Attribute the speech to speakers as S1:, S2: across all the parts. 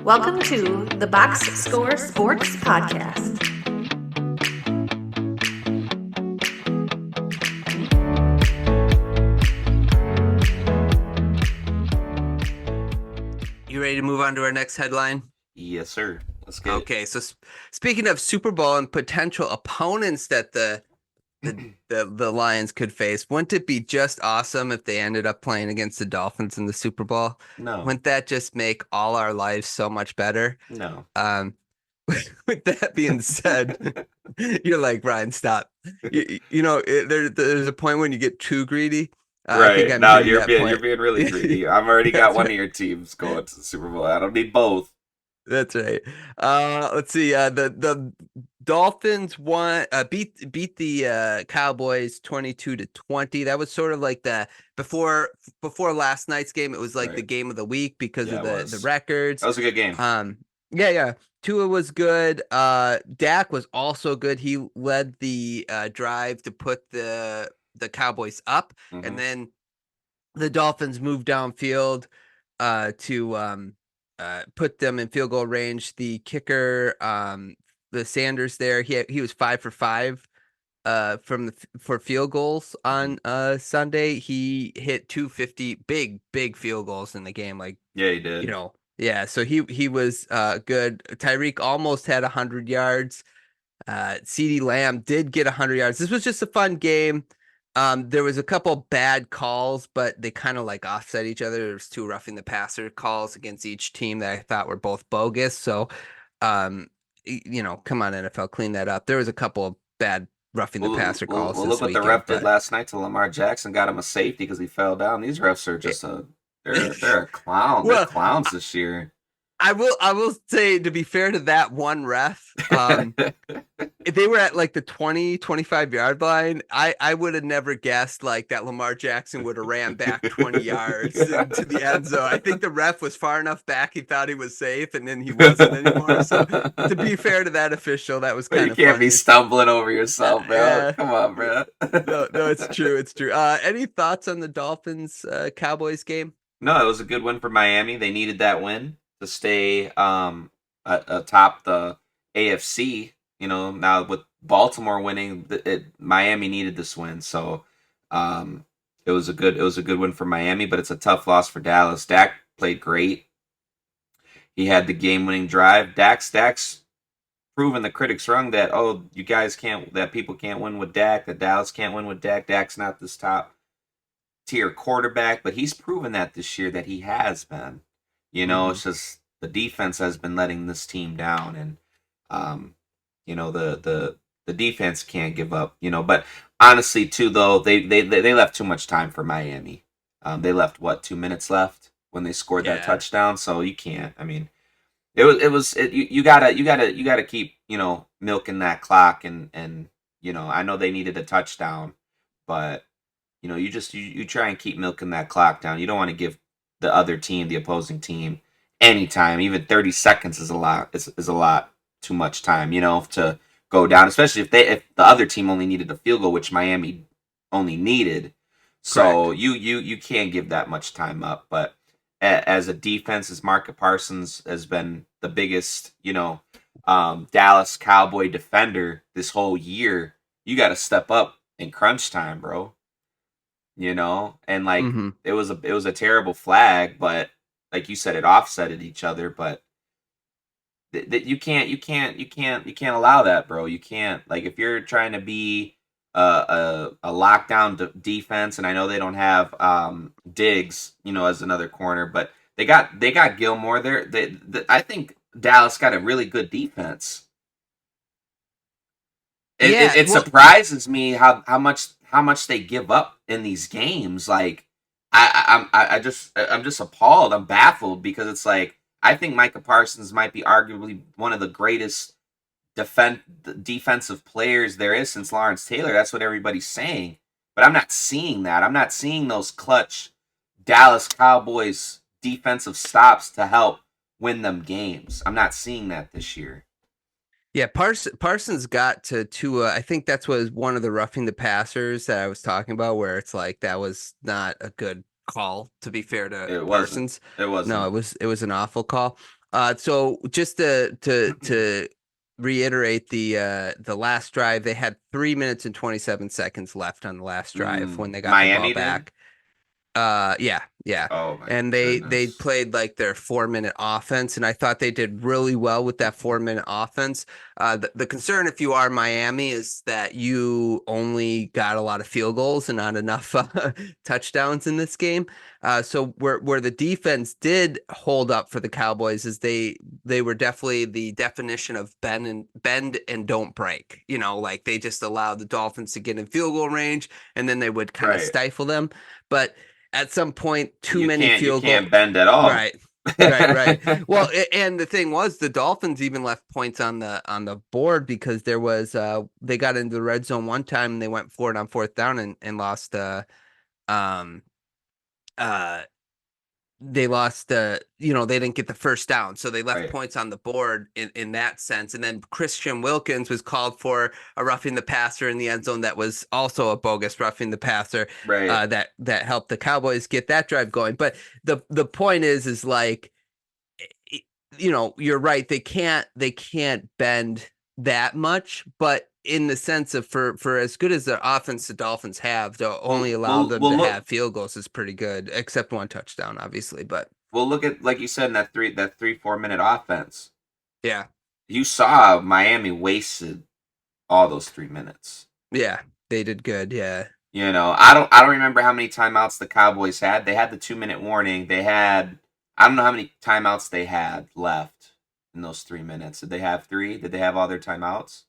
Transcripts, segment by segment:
S1: Welcome to the Box Score Sports Podcast.
S2: You ready to move on to our next headline?
S3: Yes, sir. Let's get
S2: Okay, so speaking of Super Bowl and potential opponents that the Lions could face, wouldn't it be just awesome if they ended up playing against the Dolphins in the Super Bowl?
S3: No.
S2: Wouldn't that just make all our lives so much better?
S3: No.
S2: With that being said, you're like, Ryan, stop. There's a point when you get too greedy. I think
S3: Right.
S2: I'm
S3: No,
S2: hitting
S3: you're
S2: that
S3: being
S2: point.
S3: you're being really greedy. I've already got
S2: That's
S3: one
S2: right.
S3: of your teams going to the Super Bowl. I don't need both.
S2: That's right. Let's see. The Dolphins beat the Cowboys 22-20. That was sort of like the before last night's game. It was like the
S3: Right.
S2: game of the week because
S3: Yeah,
S2: of
S3: it
S2: the
S3: was.
S2: records.
S3: That was a good game.
S2: Yeah. Tua was good. Dak was also good. He led the drive to put the Cowboys up, and then the Dolphins moved downfield to put them in field goal range. The kicker, the Sanders there, he was 5 for 5 for field goals on Sunday. He hit 250 big field goals in the game. Like,
S3: Yeah, he did.
S2: Yeah, so he was good. Tyreek almost had 100 yards. CeeDee Lamb did get 100 yards. This was just a fun game. There was a couple bad calls, but they kind of like offset each other. There was 2 roughing the passer calls against each team that I thought were both bogus. So, come on, NFL, clean that up. There was a couple of bad roughing the passer calls
S3: Well,
S2: this
S3: look what the
S2: weekend.
S3: ref did last night to Lamar Jackson. Got him a safety because he fell down. These refs are just they're a clown.
S2: Well,
S3: they're clowns this year.
S2: I will say, to be fair to that one ref, if they were at like the 20-25 yard line, I would have never guessed like that Lamar Jackson would have ran back 20 yards to the end zone. I think the ref was far enough back he thought he was safe, and then he wasn't anymore. So to be fair to that official, that was kind of funny.
S3: You can't be stumbling over yourself, bro. Come on, bro.
S2: No, it's true. It's true. Any thoughts on the Dolphins Cowboys game?
S3: No, it was a good win for Miami. They needed that win to stay atop the AFC. Now with Baltimore winning, Miami needed this win, so it was a good win for Miami. But it's a tough loss for Dallas. Dak played great. He had the game-winning drive. Dak's proven the critics wrong that you guys can't, that people can't win with Dak, that Dallas can't win with Dak. Dak's not this top tier quarterback, but he's proven that this year that he has been. It's just the defense has been letting this team down, and the defense can't give up. But honestly, too, though, they left too much time for Miami. They left 2 minutes left when they scored that touchdown, so you can't. I mean, you gotta keep milking that clock, and I know they needed a touchdown, but you try and keep milking that clock down. You don't want to give the other team, the opposing team, any time. Even 30 seconds is a lot. Is a lot too much time, to go down. Especially if the other team only needed a field goal, which Miami only needed. So you can't give that much time up. But as a defense, as Marcus Parsons has been the biggest, Dallas Cowboy defender this whole year, you got to step up in crunch time, bro. And like it was a terrible flag, but like you said, it offsetted each other. But you can't allow that, bro. You can't, like, if you're trying to be a lockdown defense, and I know they don't have Diggs, as another corner, but they got Gilmore there. I think Dallas got a really good defense. It surprises me how much they give up in these games. Like, I'm just appalled. I'm baffled, because it's like, I think Micah Parsons might be arguably one of the greatest defensive players there is since Lawrence Taylor. That's what everybody's saying, but I'm not seeing that. I'm not seeing those clutch Dallas Cowboys defensive stops to help win them games. I'm not seeing that this year.
S2: Yeah, Parsons got to Tua. I think that's was one of the roughing the passers that I was talking about, where it's like that was not a good call, to be fair to Parsons.
S3: It wasn't.
S2: No, it was an awful call. So just to reiterate the last drive, they had 3 minutes and 27 seconds left on the last drive when they got the ball
S3: Miami did?
S2: back. Yeah.
S3: Oh my
S2: And they
S3: goodness.
S2: played like their 4 minute offense, and I thought they did really well with that 4 minute offense. The concern, if you are Miami, is that you only got a lot of field goals and not enough touchdowns in this game. So where the defense did hold up for the Cowboys is they were definitely the definition of bend and don't break. Like they just allowed the Dolphins to get in field goal range, and then they would kind of
S3: Right.
S2: stifle them. But at some point, too
S3: You
S2: many
S3: can't
S2: field goal.
S3: bend at all.
S2: Right. Right. Well, and the thing was, the Dolphins even left points on the board because there was they got into the red zone one time and they went for it on fourth down and lost um uh they lost they didn't get the first down, so they left
S3: Right.
S2: points on the board in that sense. And then Christian Wilkins was called for a roughing the passer in the end zone that was also a bogus roughing the passer,
S3: Right.
S2: that helped the Cowboys get that drive going. But the point is like, you're right, they can't bend that much, but in the sense of for as good as the offense the Dolphins have, to only allow them
S3: We'll
S2: to
S3: look.
S2: have field goals is pretty good, except one touchdown, obviously. But
S3: We'll look at, like you said, in that 4 minute offense.
S2: yeah,
S3: You saw Miami wasted all those 3 minutes.
S2: yeah, they did good. Yeah,
S3: I don't remember how many timeouts the Cowboys had. They had the 2 minute warning. I don't know how many timeouts they had left in those 3 minutes. Did they have three? Did they have all their timeouts?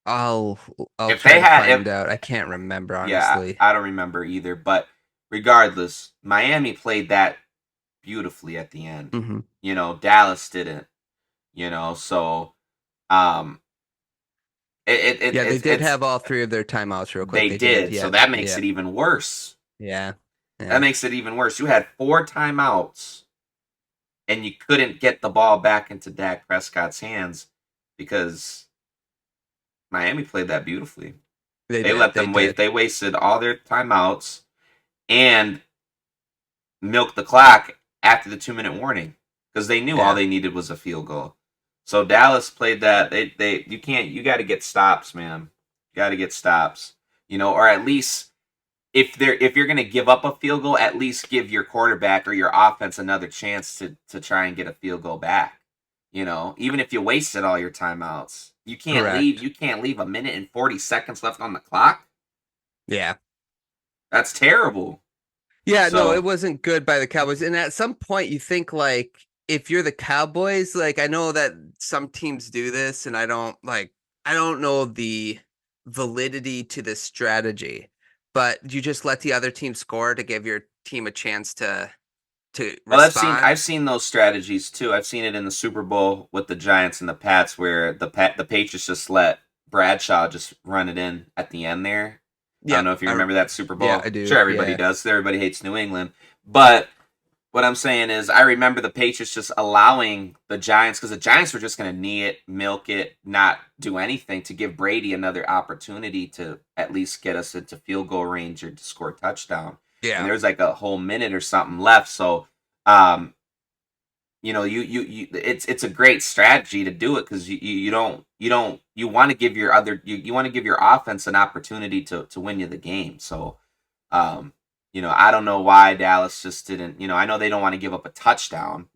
S2: I'll I'll
S3: If
S2: try
S3: they
S2: to
S3: had, if
S2: find out. I can't remember,
S3: Yeah,
S2: honestly.
S3: I don't remember either. But regardless, Miami played that beautifully at the end.
S2: Hmm.
S3: Dallas didn't. So um,
S2: Yeah, they did
S3: it's
S2: have all three of their timeouts real quick.
S3: they
S2: They did.
S3: did. So
S2: Yep.
S3: that makes
S2: Yep.
S3: it even worse.
S2: Yeah.
S3: That
S2: Yeah.
S3: makes it even worse. You had 4 timeouts and you couldn't get the ball back into Dak Prescott's hands because Miami played that beautifully.
S2: They
S3: They
S2: did.
S3: let
S2: They
S3: them wait.
S2: did.
S3: They wasted all their timeouts and milked the clock after the 2 minute warning because they knew all
S2: Yeah.
S3: they needed was a field goal. So Dallas played that. You got to get stops, man. Got to get stops. Or at least if you're going to give up a field goal, at least give your quarterback or your offense another chance to try and get a field goal back. Even if you wasted all your timeouts,
S2: Correct.
S3: you can't leave a minute and 40 seconds left on the clock.
S2: Yeah.
S3: That's terrible.
S2: Yeah, no,
S3: So,
S2: it wasn't good by the Cowboys. And at some point you think like if you're the Cowboys, like I know that some teams do this and I don't know the validity to this strategy, but you just let the other team score to give your team a chance to
S3: well,
S2: respond.
S3: I've seen those strategies too. I've seen it in the Super Bowl with the Giants and the Pats, where the Patriots just let Bradshaw just run it in at the end there. I don't
S2: Yep.
S3: know if you remember that Super
S2: Yeah,
S3: Bowl.
S2: I do.
S3: Sure, everybody
S2: Yeah.
S3: does. Everybody hates New England, but what I'm saying is, I remember the Patriots just allowing the Giants because the Giants were just going to knee it, milk it, not do anything to give Brady another opportunity to at least get us into field goal range or to score a touchdown. And
S2: Yeah.
S3: there's like a whole minute or something left, so um, it's a great strategy to do it because you want to give your you want to give your offense an opportunity to win you the game. So um, I don't know why Dallas just didn't. I know they don't want to give up a touchdown,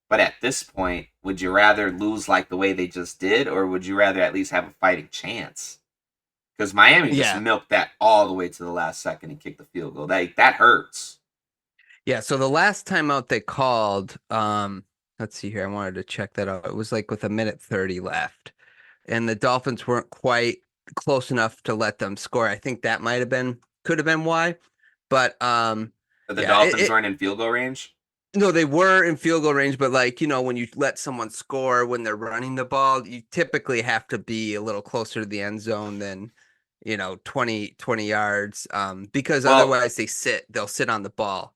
S3: but at this point, would you rather lose like the way they just did, or would you rather at least have a fighting chance? Because Miami just
S2: Yeah.
S3: milked that all the way to the last second and kicked the field goal. That hurts.
S2: Yeah, so the last time out they called, let's see here, I wanted to check that out. It was like with a minute 30 left, and the Dolphins weren't quite close enough to let them score. I think that could have been why. But
S3: But the
S2: yeah,
S3: Dolphins weren't in field goal range.
S2: no, they were in field goal range, but like, when you let someone score when they're running the ball, you typically have to be a little closer to the end zone than 20 yards, because
S3: Well,
S2: otherwise they'll sit on the ball.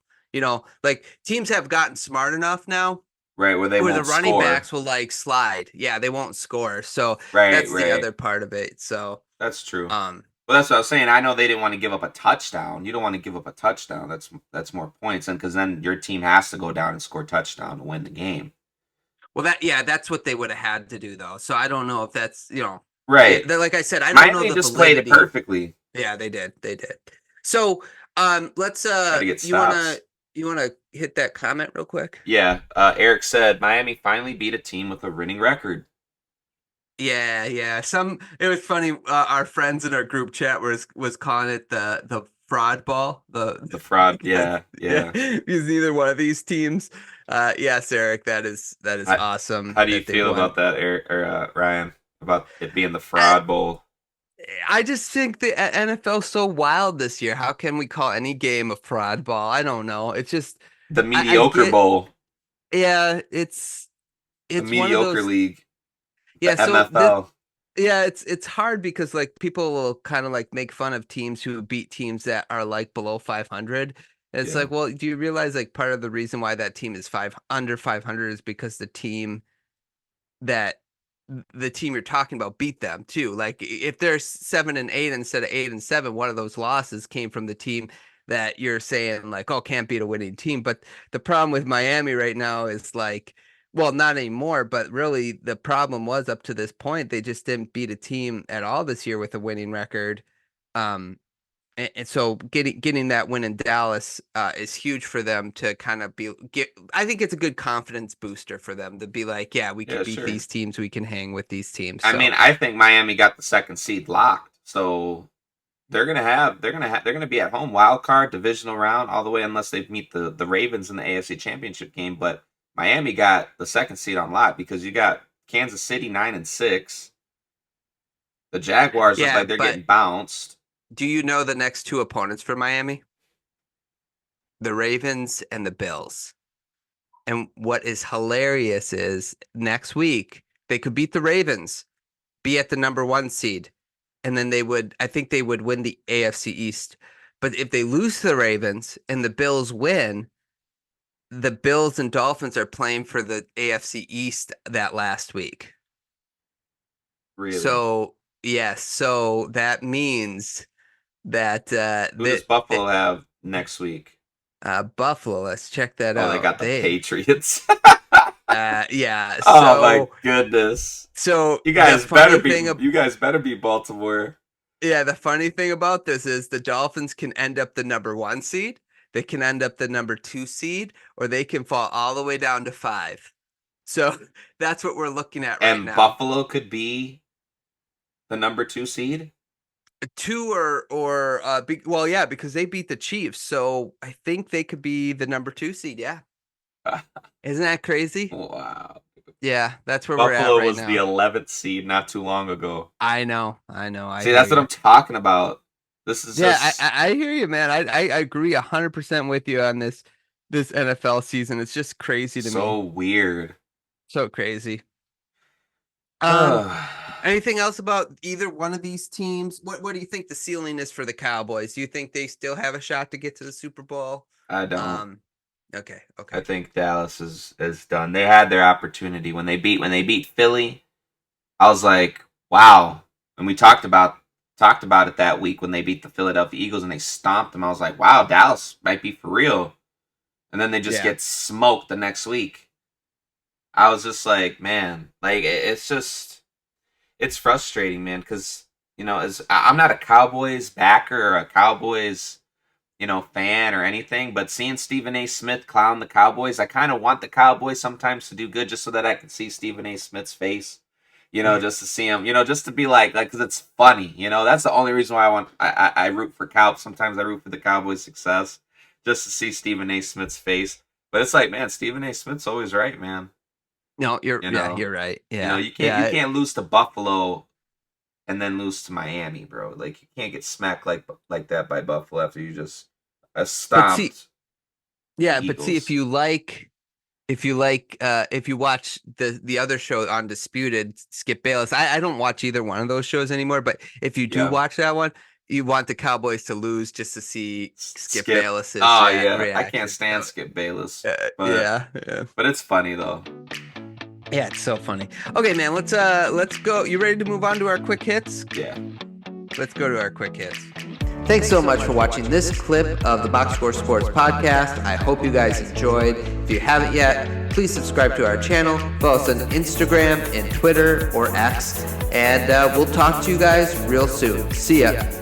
S2: Like teams have gotten smart enough now
S3: right, where they
S2: where the
S3: won't
S2: running
S3: score.
S2: backs will like slide. Yeah, they won't score. So
S3: Right,
S2: that's the
S3: right.
S2: other part of it. So
S3: That's true.
S2: um
S3: Well, that's what I was saying. I know they didn't want to give up a touchdown. You don't want to give up a touchdown. That's more points, and because then your team has to go down and score a touchdown to win the game.
S2: Well, that's what they would have had to do, though. So I don't know if that's,
S3: Right.
S2: Like I said, I don't know
S3: Miami
S2: the
S3: just played it
S2: validity.
S3: perfectly.
S2: Yeah, they did. So, let's
S3: Gotta get
S2: you wanna
S3: stops.
S2: hit that comment real quick?
S3: Yeah. Eric said Miami finally beat a team with a winning record.
S2: Yeah. It was funny. Our friends in our group chat was calling it the fraud ball.
S3: The fraud. Yeah.
S2: Yeah, because neither one of these teams. Yes, Eric, that is awesome
S3: How do you
S2: that they
S3: feel
S2: won.
S3: about that, Eric or Ryan? About it being the
S2: I,
S3: fraud bowl?
S2: I just think the NFL's so wild this year. How can we call any game a fraud ball? I don't know. It's just
S3: The
S2: I
S3: mediocre
S2: get.
S3: bowl.
S2: Yeah,
S3: The
S2: it's one of
S3: mediocre
S2: those.
S3: league.
S2: Yeah,
S3: The
S2: so this.
S3: MFL.
S2: Yeah, it's hard because like people will kind of like make fun of teams who beat teams that are like below 500. And it's
S3: Yeah.
S2: like, well, do you realize like part of the reason why that team is under 500 is because that the team you're talking about beat them too. Like if they're 7-8 instead of 8-7, one of those losses came from the team that you're saying like, oh, can't beat a winning team. But the problem with Miami right now is like, well, not anymore, but really the problem was up to this point, they just didn't beat a team at all this year with a winning record. And so getting that win in Dallas is huge for them to kind of I think it's a good confidence booster for them to be like, yeah, we can
S3: Yeah,
S2: beat
S3: sure.
S2: these teams, we can hang with these teams.
S3: I
S2: So
S3: mean, I think Miami got the second seed locked, so they're gonna be at home wild card divisional round all the way unless they meet the Ravens in the AFC Championship game. But Miami got the second seed on lock because you got Kansas City 9-6. The Jaguars look
S2: yeah,
S3: like they're
S2: but
S3: getting bounced.
S2: do you know the next two opponents for Miami? The Ravens and the Bills. And what is hilarious is next week they could beat the Ravens, be at the number 1 seed, and then I think they would win the AFC East. But if they lose to the Ravens and the Bills win, the Bills and Dolphins are playing for the AFC East that last week.
S3: Really?
S2: So, yes. So that means that
S3: Who does Buffalo have next week?
S2: Buffalo, let's check that out.
S3: Oh, they got the Patriots.
S2: Yeah.
S3: Oh my goodness.
S2: So
S3: you guys better be Baltimore.
S2: Yeah, the funny thing about this is the Dolphins can end up the number 1 seed, they can end up the number 2 seed, or they can fall all the way down to 5. So that's what we're looking at right now.
S3: And Buffalo could be the number 2 seed?
S2: 2 well, yeah, because they beat the Chiefs. So I think they could be the number 2 seed. Yeah. Isn't that crazy?
S3: Wow.
S2: Yeah, that's where
S3: Buffalo
S2: we're at right
S3: was
S2: now.
S3: the 11th seed not too long ago.
S2: I know.
S3: See, that's what I'm talking about. This is just...
S2: I hear you, man. I agree 100% with you on this NFL season. It's just crazy to me.
S3: So weird.
S2: So crazy. Anything else about either one of these teams? What do you think the ceiling is for the Cowboys? Do you think they still have a shot to get to the Super Bowl?
S3: I don't.
S2: Okay.
S3: I think Dallas is done. They had their opportunity when they beat Philly. I was like, wow. And we talked about it that week when they beat the Philadelphia Eagles and they stomped them. I was like, wow, Dallas might be for real. And then they just get smoked the next week. I was just like, man, like it's frustrating, man, because I'm not a Cowboys backer or a Cowboys fan or anything, but seeing Stephen A. Smith clown the Cowboys, I kind of want the Cowboys sometimes to do good just so that I can see Stephen A. Smith's face, just to see him, just to be like, because it's funny, that's the only reason why I root for sometimes I root for the Cowboys' success, just to see Stephen A. Smith's face. But it's like, man, Stephen A. Smith's always right, man.
S2: No, you're right. Yeah.
S3: You can't lose to Buffalo and then lose to Miami, bro. Like, you can't get smacked like that by Buffalo after you just stomped.
S2: But see, if you watch the other show, Undisputed, Skip Bayless, I don't watch either one of those shows anymore, but if you do watch that one, you want the Cowboys to lose just to see Skip Bayless's reaction.
S3: I can't stand Skip Bayless. But it's funny though.
S2: Yeah, it's so funny. Okay, man, let's go. You ready to move on to our quick hits?
S3: Yeah.
S2: Let's go to our quick hits. Thanks so much for watching this clip of the Box Score Sports Podcast. I hope you guys enjoyed. If you haven't yet, please subscribe to our channel. Follow us on Instagram and Twitter or X. And we'll talk to you guys real soon. See ya.